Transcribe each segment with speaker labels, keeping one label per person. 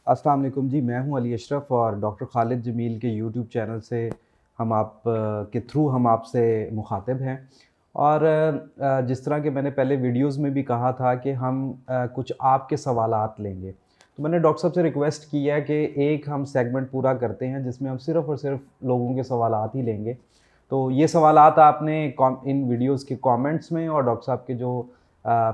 Speaker 1: अस्सलाम वालेकुम जी, मैं हूं अली अशरफ और डॉक्टर खालिद जमील के यूट्यूब चैनल से हम आप के थ्रू हम आपसे मुखातिब हैं। और जिस तरह के मैंने पहले वीडियोस में भी कहा था कि हम कुछ आपके सवालात लेंगे, तो मैंने डॉक्टर साहब से रिक्वेस्ट की है कि एक हम सेगमेंट पूरा करते हैं जिसमें हम सिर्फ़ और सिर्फ लोगों के सवालात ही लेंगे। तो ये सवालात आपने इन वीडियोस के कमेंट्स में और डॉक्टर साहब के जो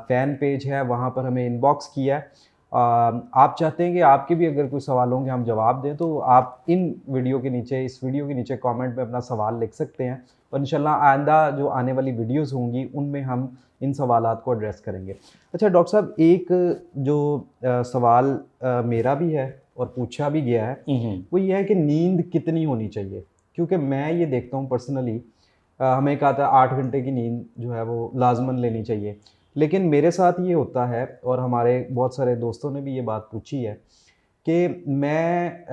Speaker 1: फ़ैन पेज है वहाँ पर हमें इनबॉक्स किया है। आप चाहते हैं कि आपके भी अगर कोई सवाल होंगे हम जवाब दें, तो आप इस वीडियो के नीचे कमेंट में अपना सवाल लिख सकते हैं और इंशाल्लाह आइंदा जो आने वाली वीडियोस होंगी उनमें हम इन सवालात को एड्रेस करेंगे। अच्छा डॉक्टर साहब, एक जो सवाल मेरा भी है और पूछा भी गया है, वो ये है कि नींद कितनी होनी चाहिए? क्योंकि मैं ये देखता हूँ पर्सनली, हमें कहा था 8 घंटे की नींद जो है वो लाज़िमन लेनी चाहिए। लेकिन मेरे साथ ये होता है और हमारे बहुत सारे दोस्तों ने भी ये बात पूछी है कि मैं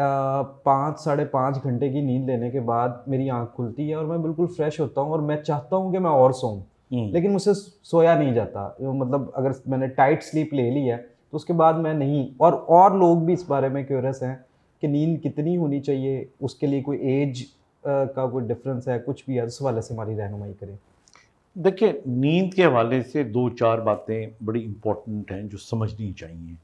Speaker 1: 5 साढ़े 5 घंटे की नींद लेने के बाद मेरी आँख खुलती है और मैं बिल्कुल फ्रेश होता हूँ और मैं चाहता हूँ कि मैं और सोऊँ। लेकिन मुझसे सोया नहीं जाता। मतलब अगर मैंने टाइट स्लीप ले ली है, तो उसके बाद मैं नहीं। और लोग भी इस बारे में क्यूरियस हैं कि नींद कितनी होनी चाहिए, उसके लिए कोई ऐज का कोई डिफ़रेंस है, कुछ भी है, उस हवाले से हमारी रहनुमाई करें।
Speaker 2: देखिए, नींद के हवाले से 2-4 बातें बड़ी इम्पोर्टेंट हैं जो समझनी चाहिए।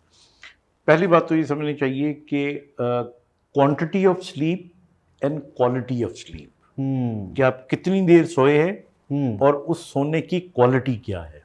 Speaker 2: पहली बात तो ये समझनी चाहिए कि quantity of sleep and quality of sleep,
Speaker 1: हुँ,
Speaker 2: कि आप कितनी देर सोए हैं
Speaker 1: हुँ,
Speaker 2: और उस सोने की क्वालिटी क्या है।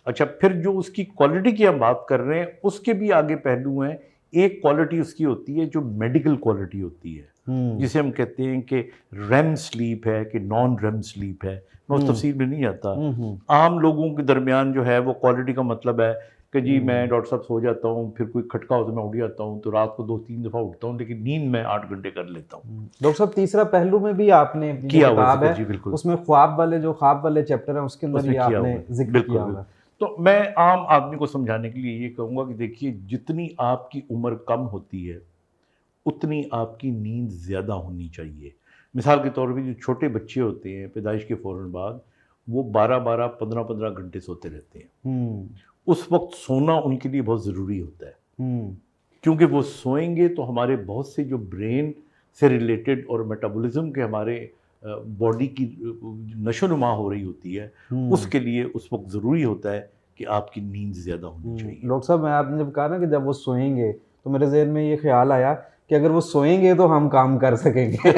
Speaker 2: अच्छा, फिर जो उसकी क्वालिटी की हम बात कर रहे हैं, उसके भी आगे पहलू हैं। एक क्वालिटी उसकी होती है जो मेडिकल क्वालिटी होती है,
Speaker 1: हुँ,
Speaker 2: जिसे हम कहते हैं कि रेम स्लीप है कि नॉन रेम स्लीप है। मैं उस
Speaker 1: हुँ,
Speaker 2: तफसील में नहीं आता।
Speaker 1: हुँ, हुँ,
Speaker 2: आम लोगों के दरमियान जो है वो क्वालिटी का मतलब है कि जी मैं
Speaker 1: हुँ।
Speaker 2: डॉक्टर साहब सो जाता हूँ, फिर कोई खटका हो तो मैं उठ जाता हूँ, तो रात को 2-3 दफ़ा उठता हूँ, लेकिन नींद मैं 8 घंटे कर लेता हूँ।
Speaker 1: डॉक्टर साहब, तीसरा पहलू में भी आपने अपनी जो
Speaker 2: किया हुआ
Speaker 1: किताब
Speaker 2: ज़िक्र,
Speaker 1: है,
Speaker 2: जी बिल्कुल।
Speaker 1: उसमें ख्वाब वाले चैप्टर हैं, उसके अंदर
Speaker 2: उसमें
Speaker 1: ये
Speaker 2: किया
Speaker 1: आपने
Speaker 2: हुआ है,
Speaker 1: ज़िक्र किया
Speaker 2: बिल्कुल,
Speaker 1: हुआ
Speaker 2: बिल्कुल।
Speaker 1: है।
Speaker 2: तो मैं आम आदमी को समझाने के लिए ये कहूँगा कि देखिए, जितनी आपकी उम्र कम होती है, उतनी आपकी नींद ज़्यादा होनी चाहिए। मिसाल के तौर पे जो छोटे बच्चे होते हैं, पैदाइश के फ़ौरन बाद, वो 12-12, 15-15 घंटे सोते रहते हैं।
Speaker 1: हुँ,
Speaker 2: उस वक़्त सोना उनके लिए बहुत ज़रूरी होता है,
Speaker 1: हुँ,
Speaker 2: क्योंकि वो सोएँगे तो हमारे बहुत से जो ब्रेन से रिलेटेड और मेटाबॉलिज़्म के हमारे बॉडी की नशो-नुमा हो रही होती है,
Speaker 1: हुँ,
Speaker 2: उसके लिए उस वक़्त ज़रूरी होता है कि आपकी नींद ज़्यादा होनी चाहिए।
Speaker 1: डॉक्टर साहब, मैं आपने जब कहा ना कि जब वो सोएँगे, तो मेरे ज़हन में ये ख़्याल आया कि अगर वो सोएँगे तो हम काम कर सकेंगे।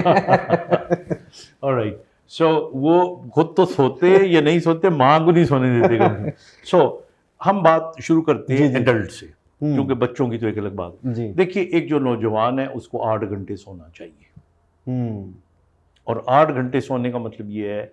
Speaker 2: ऑलराइट, सो वो खुद तो सोते या नहीं सोते, माँ को नहीं सोने देते कभी। सो हम बात शुरू करते
Speaker 1: जी,
Speaker 2: हैं
Speaker 1: जी।
Speaker 2: एडल्ट से, क्योंकि
Speaker 1: हुँ,
Speaker 2: बच्चों की तो एक अलग बात।
Speaker 1: जी।
Speaker 2: देखिए, एक जो नौजवान है उसको 8 घंटे सोना चाहिए,
Speaker 1: हुँ,
Speaker 2: और 8 घंटे सोने का मतलब ये है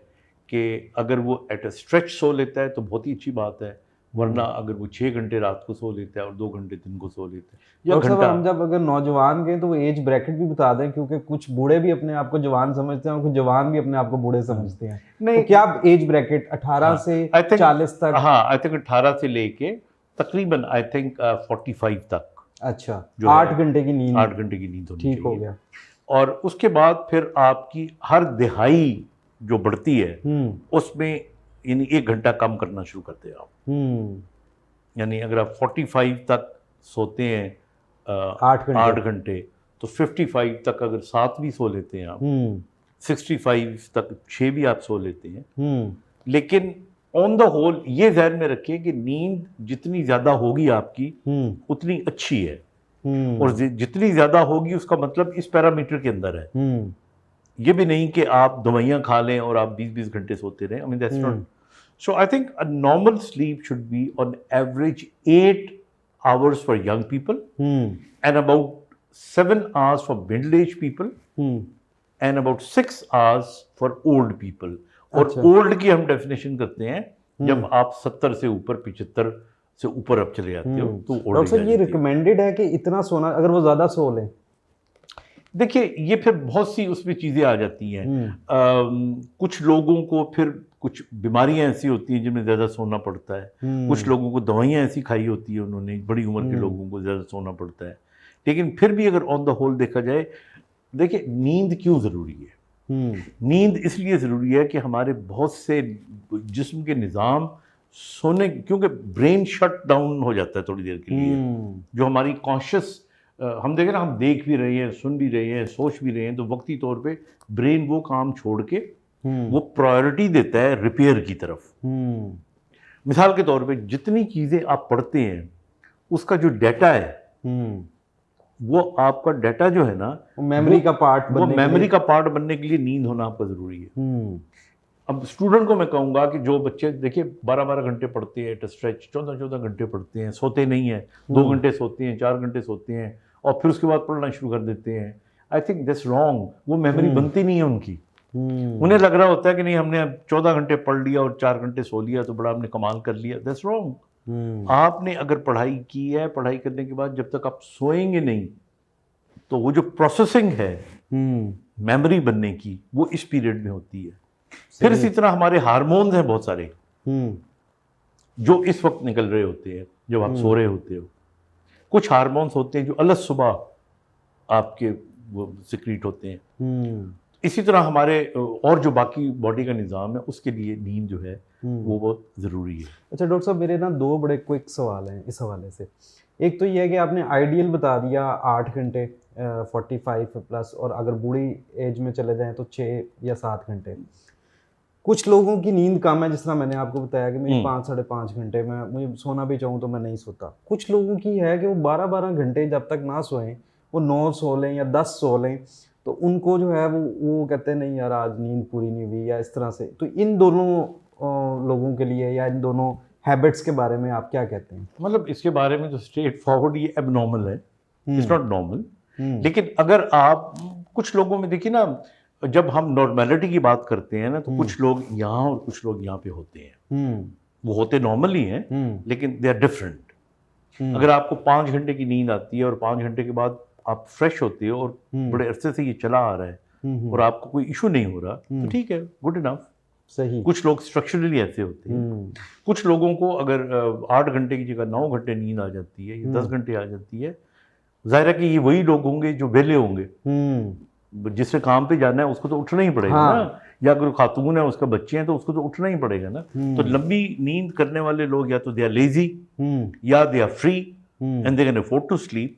Speaker 2: कि अगर वो एट अ स्ट्रेच सो लेता है तो बहुत ही अच्छी बात है, वरना
Speaker 1: हुँ।
Speaker 2: अगर वो 6 घंटे रात को सो लेता है और 2 घंटे दिन को सो लेता है या
Speaker 1: डॉक्टर साहब,
Speaker 2: घंटा।
Speaker 1: हम जब अगर नौजवान कहें तो वो एज ब्रैकेट भी बता दें, क्योंकि कुछ बूढ़े भी अपने आप को जवान समझते हैं और कुछ जवान भी अपने आप को बूढ़े समझते हैं। तो
Speaker 2: नहीं,
Speaker 1: क्या एज ब्रैकेट 18
Speaker 2: हाँ,
Speaker 1: से
Speaker 2: आई थिंक,
Speaker 1: 40 तक?
Speaker 2: हाँ, आई थिंक 18 से लेके तकरीबन आई थिंक 45 तक
Speaker 1: अच्छा,
Speaker 2: जो है
Speaker 1: 8 घंटे की नींद
Speaker 2: 8 घंटे की नींद होनी
Speaker 1: ठीक हो
Speaker 2: चाहिए।
Speaker 1: गया।
Speaker 2: और उसके बाद फिर आपकी हर दिहाई जो बढ़ती है,
Speaker 1: हुँ,
Speaker 2: उसमें यानी 1 घंटा कम करना शुरू करते हैं आप।
Speaker 1: हुँ,
Speaker 2: यानी अगर आप 45 तक सोते हैं
Speaker 1: 8 घंटे।
Speaker 2: 8 घंटे, तो 55 तक अगर 7 भी सो लेते हैं आप,
Speaker 1: हुँ,
Speaker 2: 65 तक 6 भी आप सो लेते हैं।
Speaker 1: हुँ,
Speaker 2: लेकिन ऑन द होल ये ज़हन में रखिए कि नींद जितनी ज़्यादा होगी आपकी,
Speaker 1: हुँ,
Speaker 2: उतनी अच्छी है, और
Speaker 1: हुँ,
Speaker 2: जितनी ज़्यादा होगी उसका मतलब इस पैरामीटर के अंदर है।
Speaker 1: हुँ,
Speaker 2: ये भी नहीं कि आप दवाइयाँ खा लें और आप 20-20 घंटे सोते रहें। I mean that's not.
Speaker 1: Hmm,
Speaker 2: So I think a normal sleep should be on average 8 hours for young people
Speaker 1: hmm,
Speaker 2: and about 7 hours for middle-aged people
Speaker 1: hmm.
Speaker 2: and about 6 hours for old people. और
Speaker 1: अच्छा,
Speaker 2: old की हम definition करते हैं
Speaker 1: हुँ,
Speaker 2: जब आप 70 से ऊपर, 75 से ऊपर आप चले जाते हो
Speaker 1: हुँ।
Speaker 2: तो ओल्ड
Speaker 1: डॉक्टर
Speaker 2: एज आ
Speaker 1: साहब, ये
Speaker 2: जाती है।
Speaker 1: रिकमेंडेड है कि इतना सोना, अगर वो ज़्यादा सो लें?
Speaker 2: देखिए, ये फिर बहुत सी उसमें चीज़ें आ जाती हैं।
Speaker 1: हुँ,
Speaker 2: कुछ लोगों को फिर कुछ बीमारियां ऐसी होती हैं जिनमें ज़्यादा सोना पड़ता है। कुछ
Speaker 1: हुँ,
Speaker 2: लोगों को दवाइयाँ ऐसी खाई होती है उन्होंने, बड़ी उम्र के
Speaker 1: हुँ,
Speaker 2: लोगों को ज़्यादा सोना पड़ता है। लेकिन फिर भी अगर ऑन द होल देखा जाए, देखिए नींद क्यों ज़रूरी है?
Speaker 1: हुँ,
Speaker 2: नींद इसलिए ज़रूरी है कि हमारे बहुत से जिस्म के निज़ाम सोने, क्योंकि ब्रेन शट डाउन हो जाता है थोड़ी देर के लिए।
Speaker 1: हुँ,
Speaker 2: जो हमारी कॉन्शियस हम देखें ना, हम देख भी रहे हैं, सुन भी रहे हैं, सोच भी रहे हैं, तो वक्ती तौर पे ब्रेन वो काम छोड़ के वो प्रायोरिटी देता है रिपेयर की तरफ। मिसाल के तौर पे जितनी चीज़ें आप पढ़ते हैं उसका जो डाटा है वो आपका डाटा जो है ना,
Speaker 1: मेमोरी का पार्ट
Speaker 2: वो
Speaker 1: बनने के
Speaker 2: मेमोरी
Speaker 1: लिए।
Speaker 2: का पार्ट बनने के लिए नींद होना आपका ज़रूरी है। अब स्टूडेंट को मैं कहूँगा कि जो बच्चे देखिए 12-12 घंटे पढ़ते हैं, स्ट्रेच 14-14 घंटे पढ़ते हैं, सोते नहीं हैं, 2 घंटे सोते हैं, 4 घंटे सोते हैं और फिर उसके बाद पढ़ना शुरू कर देते हैं, आई थिंक दैट्स रॉन्ग। वो मेमोरी बनती नहीं है उनकी। उन्हें लग रहा होता है कि नहीं, हमने 14 घंटे पढ़ लिया और 4 घंटे सो लिया तो बड़ा हमने कमाल कर लिया। That's wrong. आपने अगर पढ़ाई की है, पढ़ाई करने के बाद जब तक आप सोएंगे नहीं तो वो जो प्रोसेसिंग है मेमोरी बनने की वो इस पीरियड में होती है। फिर इसी तरह हमारे हार्मोन्स हैं बहुत सारे जो इस वक्त निकल रहे होते हैं जब आप सो रहे होते हो। कुछ हार्मोन्स होते हैं जो अलग सुबह आपके वो सिक्रीट होते हैं। इसी तरह हमारे और जो बाकी बॉडी का निज़ाम है उसके लिए नींद जो है वो बहुत ज़रूरी है।
Speaker 1: अच्छा डॉक्टर साहब, मेरे ना 2 बड़े क्विक सवाल हैं इस हवाले से। एक तो ये है कि आपने आइडियल बता दिया 8 घंटे 45 प्लस, और अगर बूढ़ी एज में चले जाएं तो 6 या 7 घंटे। कुछ लोगों की नींद कम है, जिस तरह मैंने आपको बताया कि मेरी 5 साढ़े 5 घंटे में, मुझे सोना भी चाहूँ तो मैं नहीं सोता। कुछ लोगों की है कि वो 12-12 घंटे जब तक ना सोएं, वो 9 सो लें या 10 सो लें, तो उनको जो है वो कहते हैं नहीं यार आज नींद पूरी नहीं हुई, या इस तरह से। तो इन दोनों लोगों के लिए या इन दोनों हैबिट्स के बारे में आप क्या कहते हैं?
Speaker 2: मतलब इसके बारे में तो स्ट्रेट फॉरवर्ड ये एबनॉर्मल है, इट्स नॉट नॉर्मल। लेकिन अगर आप कुछ लोगों में देखिए ना, जब हम नॉर्मेलिटी की बात करते हैं ना तो कुछ लोग यहाँ और कुछ लोग यहाँ पे होते हैं। वो होते नॉर्मल ही हैं लेकिन दे आर डिफरेंट। अगर आपको 5 घंटे की नींद आती है और 5 घंटे के बाद आप फ्रेश होते हो और बड़े अरसे से ये चला आ रहा है और आपको कोई इशू नहीं हो रहा तो ठीक है, गुड इनफ।
Speaker 1: सही।
Speaker 2: कुछ लोग स्ट्रक्चरली ऐसे होते हैं। कुछ लोगों को अगर 8 घंटे की जगह 9 घंटे नींद आ जाती है या 10 घंटे आ जाती है, जाहिर है कि ये वही लोग होंगे जो वेले होंगे। जिससे काम पे जाना है उसको तो उठना ही पड़ेगा ना, या अगर खातून है उसका बच्चे हैं तो उसको तो उठना ही पड़ेगा ना। तो लंबी नींद करने वाले लोग या तो दे आर लेजी या they are free and they can afford to sleep,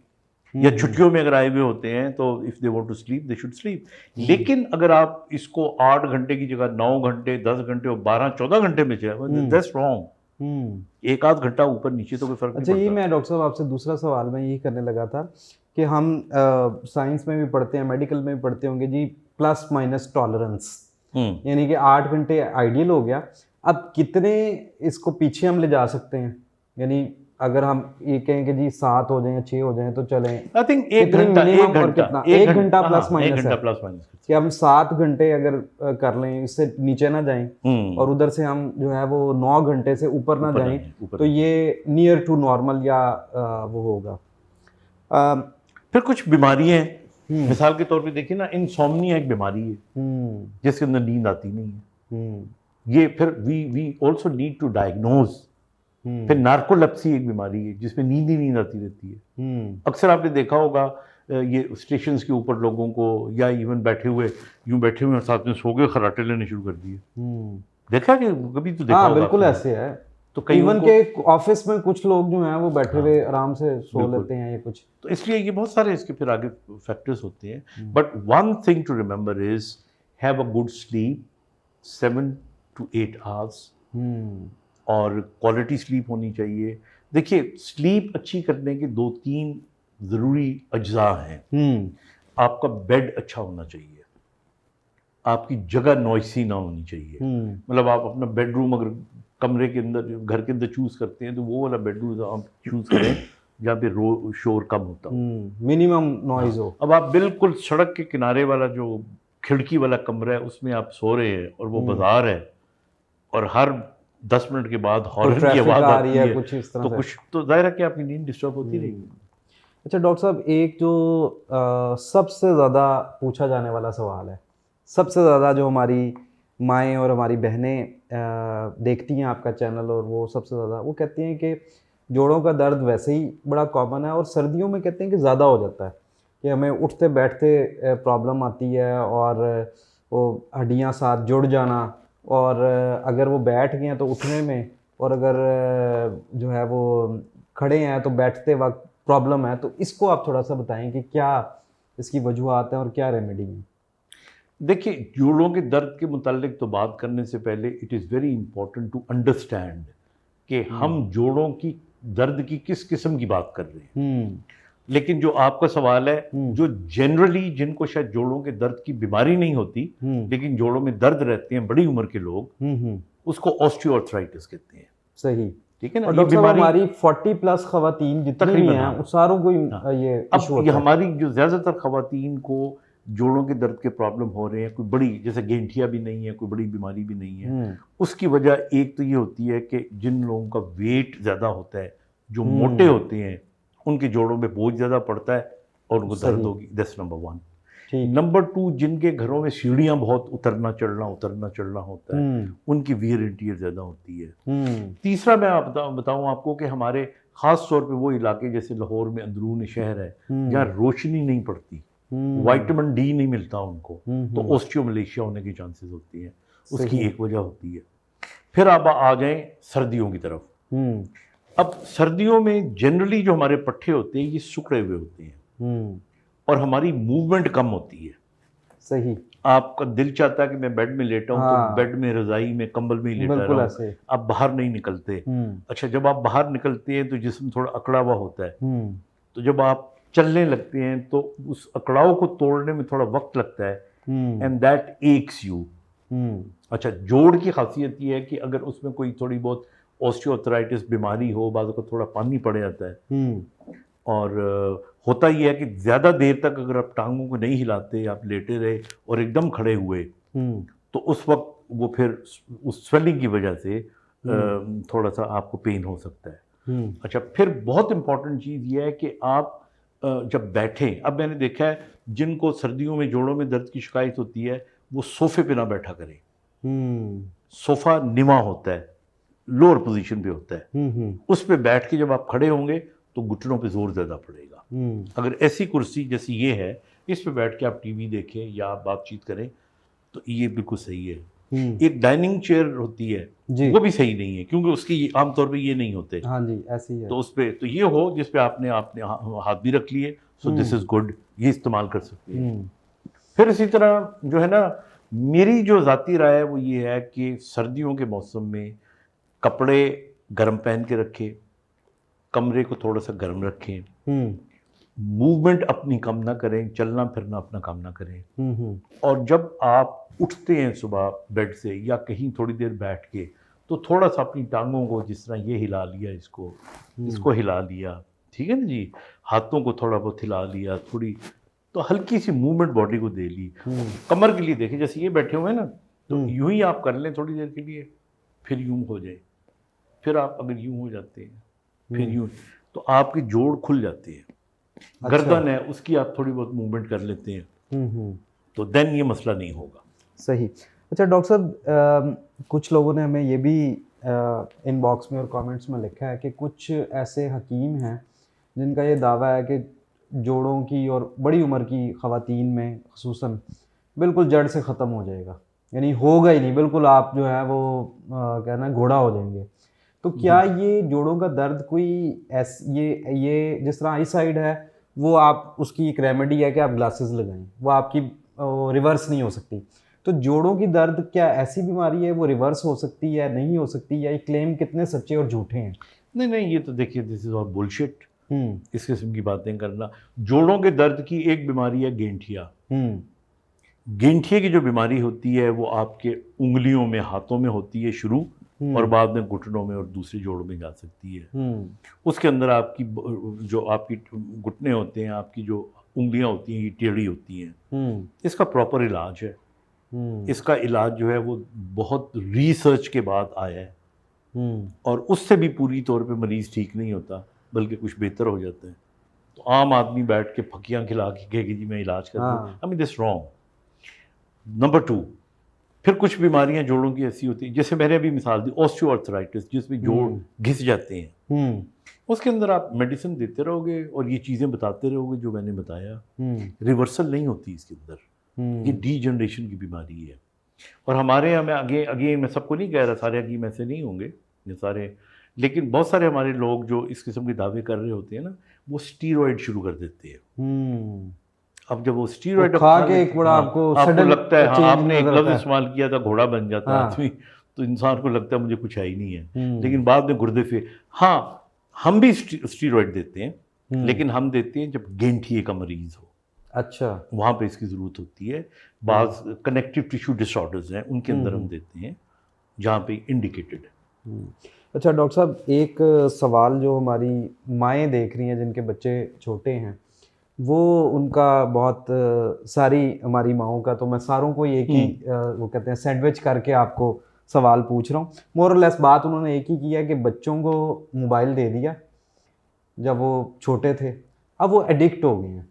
Speaker 2: या छुट्टियों में अगर आए हुए होते हैं तो if they want to sleep they should sleep. लेकिन अगर आप इसको 8 घंटे की जगह 9 घंटे 10 घंटे और 12-14 घंटे में चले, दैट्स रॉन्ग। एक आध घंटा ऊपर नीचे तो कोई फर्क नहीं
Speaker 1: अच्छा,
Speaker 2: पड़ता।
Speaker 1: ये मैं डॉक्टर साहब आपसे दूसरा सवाल मैं यही करने लगा था कि हम साइंस में भी पढ़ते हैं, मेडिकल में भी पढ़ते होंगे जी, प्लस माइनस टॉलरेंस, यानी कि 8 घंटे आइडियल हो गया। अब कितने इसको पीछे हम ले जा सकते हैं? यानी अगर हम ये कहें कि जी 7 हो जाए या 6 हो जाए तो चलें,
Speaker 2: आई थिंक एक
Speaker 1: कितनी
Speaker 2: घंटा
Speaker 1: minimum और कितना? एक घंटा प्लस
Speaker 2: एक
Speaker 1: माइनस
Speaker 2: घंटा
Speaker 1: है
Speaker 2: प्लस माइनस
Speaker 1: कि हम 7 घंटे अगर कर लें, इससे नीचे ना जाएं और उधर से हम जो है वो 9 घंटे से ऊपर ना जाएं, तो ये नियर टू नॉर्मल या वो होगा।
Speaker 2: फिर कुछ बीमारियां हैं, मिसाल के तौर पे देखिए ना, इंसोम्निया एक बीमारी है जिसके अंदर नींद आती नहीं है। ये फिर we also need to diagnose. फिर नार्कोलेप्सी एक बीमारी है जिसमें नींद ही नींद आती रहती है। अक्सर आपने देखा होगा ये स्टेशन के ऊपर लोगों को, या इवन बैठे हुए यूं बैठे हुए और साथ में सो गए, खराटे लेने शुरू कर दिए। देखा कि कभी तो देखा
Speaker 1: हाँ,
Speaker 2: होगा
Speaker 1: बिल्कुल
Speaker 2: आपने।
Speaker 1: ऐसे है।
Speaker 2: तो कई
Speaker 1: इवन के ऑफिस में कुछ लोग जो हैं वो बैठे हुए आराम से सो लेते हैं, ये कुछ।
Speaker 2: तो इसलिए ये बहुत सारे इसके फिर आगे फैक्टर्स होते हैं। But one thing to remember is have a good sleep 7 to 8 hours, और क्वालिटी स्लीप होनी चाहिए। देखिए, स्लीप अच्छी करने के 2-3 ज़रूरी अज्जा हैं। आपका बेड अच्छा होना चाहिए, आपकी जगह नॉइसी ना होनी चाहिए। मतलब आप अपना बेडरूम अगर कमरे के अंदर, घर के अंदर चूज़ करते हैं तो वो वाला बेडरूम आप चूज़ करें जहाँ पे शोर कम होता हो,
Speaker 1: मिनिमम नॉइज हो।
Speaker 2: अब आप बिल्कुल सड़क के किनारे वाला जो खिड़की वाला कमरा है उसमें आप सो रहे हैं और वो बाजार है और हर 10 मिनट के बाद हॉर्न की आवाज़ आती है,
Speaker 1: कुछ इस तरह
Speaker 2: तो कुछ तो जाहिर है कि आपकी नींद डिस्टर्ब होती रहेगी।
Speaker 1: अच्छा डॉक्टर साहब, एक जो सबसे ज़्यादा पूछा जाने वाला सवाल है, सबसे ज़्यादा जो हमारी माएँ और हमारी बहनें देखती हैं आपका चैनल, और वो सबसे ज़्यादा वो कहती हैं कि जोड़ों का दर्द वैसे ही बड़ा कॉमन है और सर्दियों में कहते हैं कि ज़्यादा हो जाता है, कि हमें उठते बैठते प्रॉब्लम आती है और वो हड्डियाँ साथ जुड़ जाना, और अगर वो बैठ गए हैं तो उठने में, और अगर जो है वो खड़े हैं तो बैठते वक्त प्रॉब्लम है, तो इसको आप थोड़ा सा बताएं कि क्या इसकी वजूहात हैं और क्या रेमेडी है।
Speaker 2: देखिए, जोड़ों के दर्द के मुतालिक तो बात करने से पहले it is very important to understand कि हम जोड़ों की दर्द की किस किस्म की बात कर रहे हैं। लेकिन जो आपका सवाल है, जो जनरली जिनको शायद जोड़ों के दर्द की बीमारी नहीं होती लेकिन जोड़ों में दर्द रहते हैं, बड़ी उम्र के लोग, उसको ऑस्टियोआर्थराइटिस कहते हैं।
Speaker 1: सही।
Speaker 2: ठीक है ना।
Speaker 1: और
Speaker 2: ये
Speaker 1: डॉक्टर साहब,
Speaker 2: बीमारी
Speaker 1: हमारी 40+ खवातीन जितनी भी
Speaker 2: तकरीबन,
Speaker 1: हैं,
Speaker 2: हाँ,
Speaker 1: वो सारों को
Speaker 2: हाँ।
Speaker 1: ये
Speaker 2: अब
Speaker 1: इशू
Speaker 2: ये
Speaker 1: होता है।
Speaker 2: हमारी जो ज़्यादातर खवातीन को जोड़ों के दर्द के प्रॉब्लम हो रहे हैं, कोई बड़ी जैसे गेंठिया भी नहीं है, कोई बड़ी बीमारी भी नहीं है। उसकी वजह एक तो ये होती है कि जिन लोगों का वेट ज़्यादा होता है, जो मोटे होते हैं, उनके जोड़ों में बोझ ज़्यादा पड़ता है और उनको दर्द होगी। That's number 1। नंबर 2, जिनके घरों में सीढ़ियाँ बहुत उतरना चढ़ना होता है, उनकी वियर एंड टियर ज़्यादा होती है। तीसरा मैं बताऊँ आपको कि हमारे ख़ास तौर पे वो इलाके जैसे लाहौर में अंदरून शहर है जहाँ रोशनी नहीं पड़ती, विटामिन डी नहीं मिलता उनको, तो ऑस्टियोमलेशिया होने की चांसेस होती हैं। उसकी एक वजह होती है। फिर आप आ जाएं सर्दियों की तरफ। अब सर्दियों में जनरली जो हमारे पट्टे होते हैं ये सिकुड़े हुए होते हैं और हमारी मूवमेंट कम होती है।
Speaker 1: सही।
Speaker 2: आपका दिल चाहता है कि मैं बेड में लेटा हूँ, तो बेड में, रजाई में, कंबल में ही लेटा रहूं, आप बाहर नहीं निकलते। अच्छा, जब आप बाहर निकलते हैं तो जिस्म थोड़ा अकड़ा हुआ होता है, तो जब आप चलने लगते हैं तो उस अकड़ाव को तोड़ने में थोड़ा वक्त लगता है, एंड दैट एक्स यू। अच्छा, जोड़ की खासियत ये है कि अगर उसमें कोई थोड़ी बहुत ऑस्टियोआर्थराइटिस बीमारी हो, बाज़ को थोड़ा पानी पड़ जाता है। और होता ही है कि ज़्यादा देर तक अगर आप टांगों को नहीं हिलाते, आप लेटे रहे और एकदम खड़े हुए, तो उस वक्त वो फिर उस स्वेलिंग की वजह से थोड़ा सा आपको पेन हो सकता है। अच्छा, फिर बहुत इंपॉर्टेंट चीज़ ये है कि आप जब बैठें, अब मैंने देखा है जिनको सर्दियों में जोड़ों में दर्द की शिकायत होती है वो सोफे पे ना बैठा करें। सोफ़ा निमा होता है, लोअर पोजीशन पे होता है, उस पे बैठ के जब आप खड़े होंगे तो घुटनों पे जोर ज़्यादा पड़ेगा। अगर ऐसी कुर्सी जैसी ये है, इस पे बैठ के आप टीवी देखें या आप बातचीत करें तो ये बिल्कुल सही है। एक डाइनिंग चेयर होती है, वो भी सही नहीं है क्योंकि उसकी आमतौर पे ये नहीं होते।
Speaker 1: हाँ जी, ऐसी है।
Speaker 2: तो उस पे तो ये हो जिस पे आपने हाथ भी रख लिए, सो दिस इज़ गुड, ये इस्तेमाल कर सकते हैं। फिर इसी तरह जो है ना, मेरी जो ज़ाती राय है वो ये है कि सर्दियों के मौसम में कपड़े गर्म पहन के रखें, कमरे को थोड़ा सा गर्म रखें, मूवमेंट अपनी कम ना करें, चलना फिरना अपना कम ना करें। और जब आप उठते हैं सुबह बेड से या कहीं थोड़ी देर बैठ के, तो थोड़ा सा अपनी टांगों को, जिस तरह ये हिला लिया, इसको हिला लिया, ठीक है ना जी, हाथों को थोड़ा बहुत हिला लिया, थोड़ी तो हल्की सी मूवमेंट बॉडी को दे ली। कमर के लिए देखिए, जैसे ये बैठे हुए हैं ना, तो यूं ही आप कर लें थोड़ी देर के लिए, फिर यूं हो जाए, फिर आप अगर यूं हो जाते हैं, फिर यूं, तो आपके जोड़ खुल जाते हैं। गर्दन है उसकी आप थोड़ी बहुत मूवमेंट कर लेते हैं, तो देन ये मसला नहीं होगा।
Speaker 1: सही। अच्छा डॉक्टर साहब, कुछ लोगों ने हमें ये भी इनबॉक्स में और कमेंट्स में लिखा है कि कुछ ऐसे हकीम हैं जिनका ये दावा है कि जोड़ों की और बड़ी उम्र की ख़वातीन में ख़ुसूसन बिल्कुल जड़ से ख़त्म हो जाएगा, यानी होगा ही नहीं, बिल्कुल आप जो है वो कहना घोड़ा हो जाएंगे। तो क्या ये जोड़ों का दर्द कोई ये जिस तरह आई साइड है, वो आप उसकी एक रेमेडी है कि आप ग्लासेस लगाएं, वो आपकी रिवर्स नहीं हो सकती। तो जोड़ों की दर्द क्या ऐसी बीमारी है वो रिवर्स हो सकती है, नहीं हो सकती, या ये क्लेम कितने सच्चे और झूठे हैं?
Speaker 2: नहीं, ये तो देखिए, दिस इज ऑल बुलशिट। इस किस्म की बातें करना। जोड़ों के दर्द की एक बीमारी है गेंठिया। गेंठिया की जो बीमारी होती है वो आपके उंगलियों में, हाथों में होती है शुरू, और बाद में घुटनों में और दूसरे जोड़ में जा सकती है। उसके अंदर आपकी जो आपकी घुटने होते हैं, आपकी जो उंगलियां होती हैं, ये टेढ़ी होती हैं। इसका प्रॉपर इलाज है। इसका इलाज जो है वो बहुत रिसर्च के बाद आया है, और उससे भी पूरी तौर पे मरीज़ ठीक नहीं होता, बल्कि कुछ बेहतर हो जाता है। तो आम आदमी बैठ के फकियां खिला के कहेगी जी मैं इलाज कर दूँ, I mean this wrong. Number 2, फिर कुछ बीमारियां जोड़ों की ऐसी होती हैं, जैसे मैंने अभी मिसाल दी ऑस्टियोआर्थराइटिस, जिसमें जोड़ घिस जाते हैं। उसके अंदर आप मेडिसिन देते रहोगे और ये चीज़ें बताते रहोगे जो मैंने बताया, रिवर्सल नहीं होती इसके अंदर। ये डीजनरेशन की बीमारी है। और हमारे यहाँ, मैं आगे मैं सबको नहीं कह रहा, सारे हकीम ऐसे नहीं होंगे ये सारे, लेकिन बहुत सारे हमारे लोग जो इस किस्म के दावे कर रहे होते हैं ना, वो स्टीरॉयड शुरू कर देते हैं।
Speaker 1: हम्म।
Speaker 2: अब जब वो स्टीरॉयड
Speaker 1: खा के एक बड़ा आपको
Speaker 2: आपको
Speaker 1: सडन
Speaker 2: लगता है, हाँ,
Speaker 1: चेंज
Speaker 2: आपने एक
Speaker 1: नजर
Speaker 2: लफ्ज
Speaker 1: आता है।
Speaker 2: इस्तेमाल किया था, घोड़ा बन जाता
Speaker 1: हाँ।
Speaker 2: आदमी, तो इंसान को लगता है मुझे कुछ है ही नहीं है,
Speaker 1: हम्म।
Speaker 2: लेकिन बाद में गुर्दे फिर, हाँ, हम भी स्टीरॉयड देते हैं, लेकिन हम देते हैं जब गेंठिए का मरीज हो,
Speaker 1: अच्छा।
Speaker 2: वहाँ पे इसकी ज़रूरत होती है। बाज़ कनेक्टिव टिश्यू डिसऑर्डर्स हैं, उनके अंदर हम देते हैं जहाँ पे इंडिकेटेड है।
Speaker 1: अच्छा डॉक्टर साहब, एक सवाल जो हमारी माएँ देख रही हैं जिनके बच्चे छोटे हैं, वो उनका बहुत सारी हमारी माँओं का, तो मैं सारों को एक ही वो कहते हैं सैंडविच करके आपको सवाल पूछ रहा हूँ। मोर और लेस बात उन्होंने एक ही की है कि बच्चों को मोबाइल दे दिया जब वो छोटे थे, अब वो एडिक्ट हो गए हैं।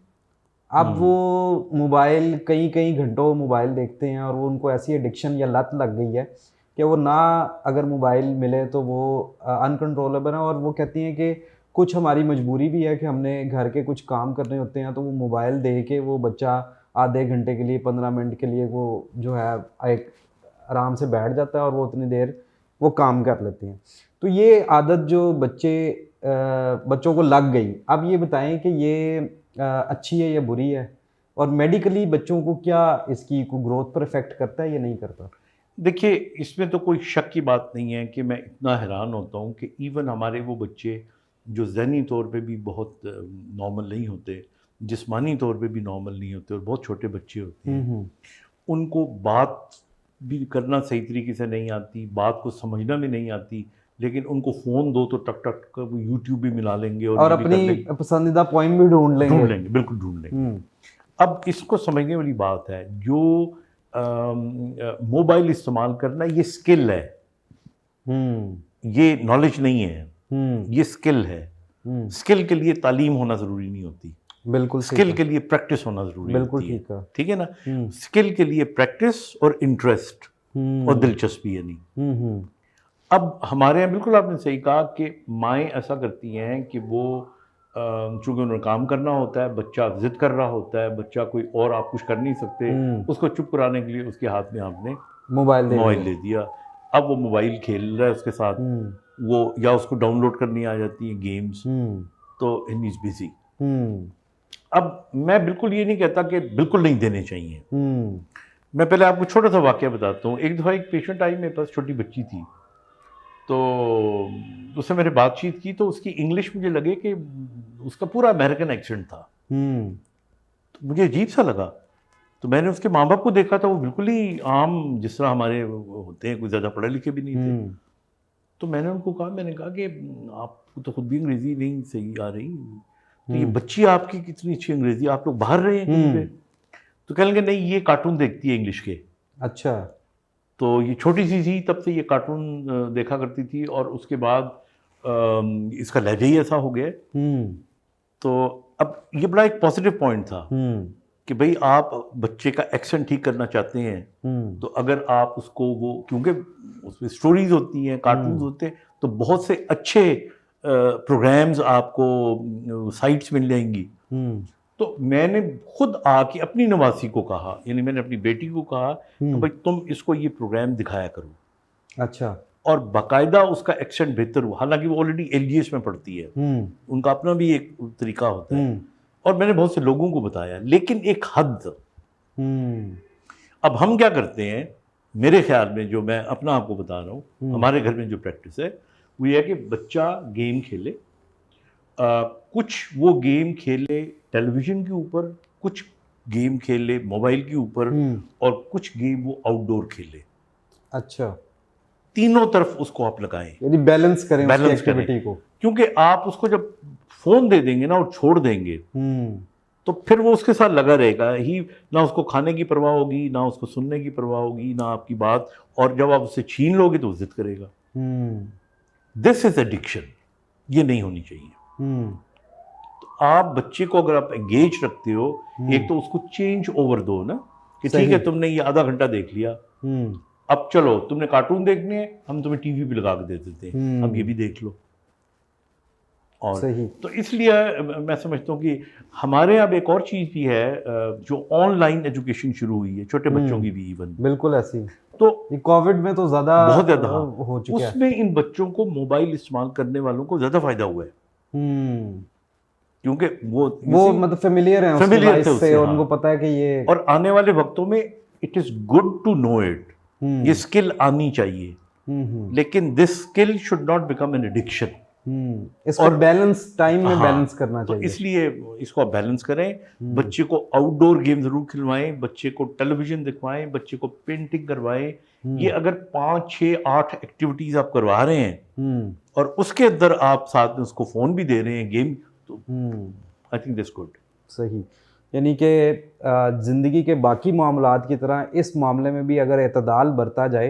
Speaker 1: अब वो मोबाइल कई कई घंटों मोबाइल देखते हैं और वो उनको ऐसी एडिक्शन या लत लग गई है कि वो ना अगर मोबाइल मिले तो वो अनकंट्रोलेबल है। और वो कहती हैं कि कुछ हमारी मजबूरी भी है कि हमने घर के कुछ काम करने होते हैं, तो वो मोबाइल दे के वो बच्चा आधे घंटे के लिए 15 मिनट के लिए वो जो है एक आराम से बैठ जाता है और वो उतनी देर वो काम कर लेते हैं। तो ये आदत जो बच्चों को लग गई, अब ये बताएं कि ये अच्छी है या बुरी है, और मेडिकली बच्चों को क्या इसकी को ग्रोथ पर इफेक्ट करता है या नहीं करता?
Speaker 2: देखिए, इसमें तो कोई शक की बात नहीं है कि मैं इतना हैरान होता हूँ कि इवन हमारे वो बच्चे जो ज़हनी तौर पे भी बहुत नॉर्मल नहीं होते, जिस्मानी तौर पे भी नॉर्मल नहीं होते और बहुत छोटे बच्चे होते हैं, उनको बात भी करना सही तरीके से नहीं आती, बात को समझना भी नहीं आती, लेकिन उनको फ़ोन दो तो टक टक कर वो यूट्यूब भी मिला लेंगे और ये भी कर
Speaker 1: अपनी
Speaker 2: लेंगे,
Speaker 1: पसंदीदा पॉइंट भी ढूंढ लेंगे।
Speaker 2: बिल्कुल ढूंढ लेंगे। अब इसको समझने वाली बात है, जो मोबाइल इस्तेमाल करना ये स्किल है, ये नॉलेज नहीं है, ये स्किल है। स्किल के लिए तालीम होना ज़रूरी नहीं होती,
Speaker 1: बिल्कुल
Speaker 2: स्किल के लिए प्रैक्टिस होना ज़रूरी
Speaker 1: बिल्कुल
Speaker 2: होती है।
Speaker 1: ठीक है।
Speaker 2: ठीक है ना? स्किल के लिए प्रैक्टिस और इंटरेस्ट और दिलचस्पी है नहीं। अब हमारे यहाँ बिल्कुल आपने सही कहा कि माएँ ऐसा करती हैं कि वो चूँकि उन्हें काम करना होता है, बच्चा ज़िद कर रहा होता है, बच्चा कोई और आप कुछ कर नहीं सकते, उसको चुप कराने के लिए उसके हाथ में आपने मोबाइल दे दिया। अब वो मोबाइल खेल रहा है उसके साथ, वो या उसको डाउनलोड करनी आ जाती है गेम्स, तो ही इज़ बिज़ी। अब मैं बिल्कुल ये नहीं कहता कि बिल्कुल नहीं देने चाहिए। मैं पहले आपको छोटा सा वाक़या बताता हूँ। एक दफ़ा एक पेशेंट आई मेरे पास, छोटी बच्ची थी, तो उससे मैंने बातचीत की तो उसकी इंग्लिश मुझे लगे कि उसका पूरा अमेरिकन एक्सेंट था, तो मुझे अजीब सा लगा। तो मैंने उसके माँ बाप को देखा था, वो बिल्कुल ही आम जिस तरह हमारे होते हैं, कोई ज़्यादा पढ़े लिखे भी नहीं थे। तो मैंने उनको कहा, मैंने कहा कि आपको तो खुद भी अंग्रेज़ी नहीं सही आ रही, तो ये बच्ची आपकी कितनी अच्छी अंग्रेज़ी, आप लोग बाहर रहे हैं कहीं पे? तो कहने लगे नहीं, ये कार्टून देखती है इंग्लिश के।
Speaker 1: अच्छा।
Speaker 2: तो ये छोटी सी थी तब से ये कार्टून देखा करती थी, और उसके बाद इसका लहजा ही ऐसा हो गया। तो अब ये बड़ा एक पॉजिटिव पॉइंट था कि भाई आप बच्चे का एक्सेंट ठीक करना चाहते हैं, तो अगर आप उसको वो, क्योंकि उसमें स्टोरीज होती हैं, कार्टून्स होते हैं, तो बहुत से अच्छे प्रोग्राम्स आपको साइट्स मिल जाएंगी। तो मैंने खुद आके अपनी नवासी को कहा, यानी मैंने अपनी बेटी को कहा कि भाई तुम इसको ये प्रोग्राम दिखाया करो।
Speaker 1: अच्छा।
Speaker 2: और बाकायदा उसका एक्सेंट बेहतर हुआ, हालांकि वो ऑलरेडी एलजीएस में पढ़ती है, उनका अपना भी एक तरीका होता है, और मैंने बहुत से लोगों को बताया, लेकिन एक हद। अब हम क्या करते हैं, मेरे ख्याल में, जो मैं अपना आपको बता रहा हूँ, हमारे घर में जो प्रैक्टिस है वो ये है कि बच्चा गेम खेले, कुछ वो गेम खेले टेलीविज़न के ऊपर, कुछ गेम खेले मोबाइल के ऊपर, और कुछ गेम वो आउटडोर खेले।
Speaker 1: अच्छा।
Speaker 2: तीनों तरफ उसको आप लगाएं,
Speaker 1: यानी बैलेंस करें उसकी एक्टिविटी को,
Speaker 2: क्योंकि आप उसको जब फ़ोन दे देंगे ना और छोड़ देंगे, तो फिर वो उसके साथ लगा रहेगा ही, ना उसको खाने की परवाह होगी, ना उसको सुनने की परवाह होगी, ना आपकी बात, और जब आप उससे छीन लोगे तो जिद करेगा। दिस इज एडिक्शन, ये नहीं होनी चाहिए। तो आप बच्चे को अगर आप एंगेज रखते हो, एक तो उसको चेंज ओवर दो ना, कि ठीक है तुमने ये आधा घंटा देख लिया, अब चलो तुमने कार्टून देखने हैं, हम तुम्हें टीवी भी लगा के दे देते हैं, अब ये भी देख लो। और
Speaker 1: सही।
Speaker 2: तो इसलिए मैं समझता हूँ कि हमारे अब एक और चीज़ भी है, जो ऑनलाइन एजुकेशन शुरू हुई है, छोटे बच्चों की भी इवन,
Speaker 1: बिल्कुल ऐसी।
Speaker 2: तो
Speaker 1: कोविड में तो
Speaker 2: बहुत ज़्यादा
Speaker 1: हो चुका है,
Speaker 2: उसमें इन बच्चों को मोबाइल इस्तेमाल करने वालों को ज़्यादा फायदा हुआ है। क्योंकि वो
Speaker 1: मतलब फेमिलियर हैं उसके
Speaker 2: familiar
Speaker 1: लाइफ
Speaker 2: थे
Speaker 1: से,
Speaker 2: उससे, हाँ।
Speaker 1: उनको पता है कि ये
Speaker 2: और आने वाले वक्तों में it is good to know it, ये स्किल आनी चाहिए, लेकिन this skill should not become an addiction.
Speaker 1: इसको
Speaker 2: और
Speaker 1: बैलेंस टाइम में
Speaker 2: हाँ,
Speaker 1: बैलेंस करना
Speaker 2: तो
Speaker 1: चाहिए।
Speaker 2: इसलिए इसको आप बैलेंस करें, बच्चे को आउटडोर गेम जरूर खिलवाएं, बच्चे को टेलीविजन दिखवाएं, बच्चे को पेंटिंग करवाएं। ये अगर 5, 6, 8 एक्टिविटीज आप करवा रहे हैं और उसके अंदर आप साथ में उसको फोन भी दे रहे हैं, गेम, तो आई थिंक दैट्स गुड।
Speaker 1: सही, यानी कि ज़िंदगी के बाकी मामलात की तरह इस मामले में भी अगर एतदाल बरता जाए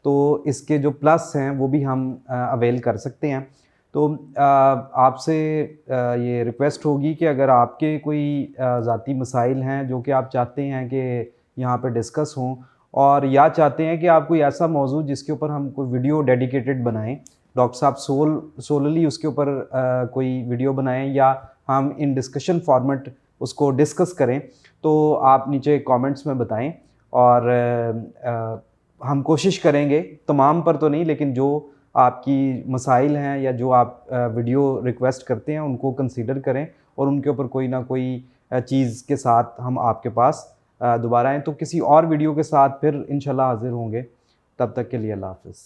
Speaker 1: तो इसके जो प्लस हैं वो भी हम अवेल कर सकते हैं। तो आपसे ये रिक्वेस्ट होगी कि अगर आपके कोई ज़ाती मसाइल हैं जो कि आप चाहते हैं कि यहाँ पे डिस्कस हों, और या चाहते हैं कि आप कोई ऐसा मौजू जिसके ऊपर हम कोई वीडियो डेडिकेटेड बनाएं, डॉक्टर साहब सोलली उसके ऊपर कोई वीडियो बनाएं, या हम इन डिस्कशन फॉर्मेट उसको डिस्कस करें, तो आप नीचे कमेंट्स में बताएं। और हम कोशिश करेंगे, तमाम पर तो नहीं, लेकिन जो आपकी मसाइल हैं या जो आप वीडियो रिक्वेस्ट करते हैं उनको कंसीडर करें और उनके ऊपर कोई ना कोई चीज़ के साथ हम आपके पास दोबारा आएँ। तो किसी और वीडियो के साथ फिर इंशाल्लाह हाज़िर होंगे। तब तक के लिए अल्लाह हाफ़िज़।